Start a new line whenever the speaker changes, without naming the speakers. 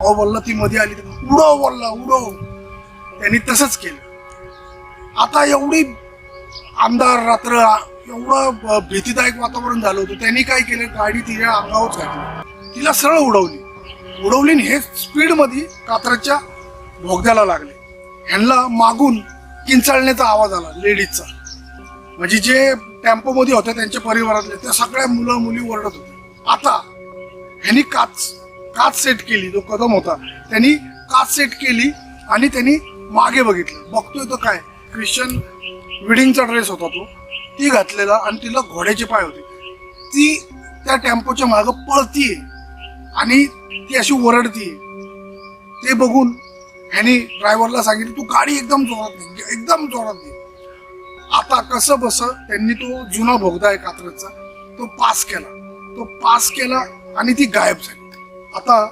भाऊ बोलला ती मध्ये आली उडव बोलला उडव. त्यांनी तसंच केलं. आता एवढी अंधार रात्र एवढं भीतीदायक वातावरण झालं होतं. त्यांनी काय केलं गाडी तिच्या अंगावर घातली तिला सरळ उडवली आणि हे स्पीड मध्ये कात्रजच्या बोगद्याला लागले. ह्यांना मागून किंचाळण्याचा आवाज आला लेडीजचा. म्हणजे जे टेम्पो मध्ये होते त्यांच्या परिवारातले त्या सगळ्या मुलं मुली ओरडत होते. आता ह्यांनी काच सेट केली. जो कदम होता त्यांनी काच सेट केली आणि त्यांनी मागे बघितलं. बघतोय तो काय ख्रिश्चन वेडिंगचा ड्रेस होता तो ती घातलेला आणि तिला घोड्याचे पाय होते. ती त्या टेम्पोच्या मागं पळतीये आणि ती अशी ओरडतीये. ते बघून ह्यानी ड्रायव्हरला सांगितलं तू गाडी एकदम जोरात दे. आता कसं बस त्यांनी तो जुना बोगदा आहे कात्रजचा तो पास केला आणि ती गायब झाली. आता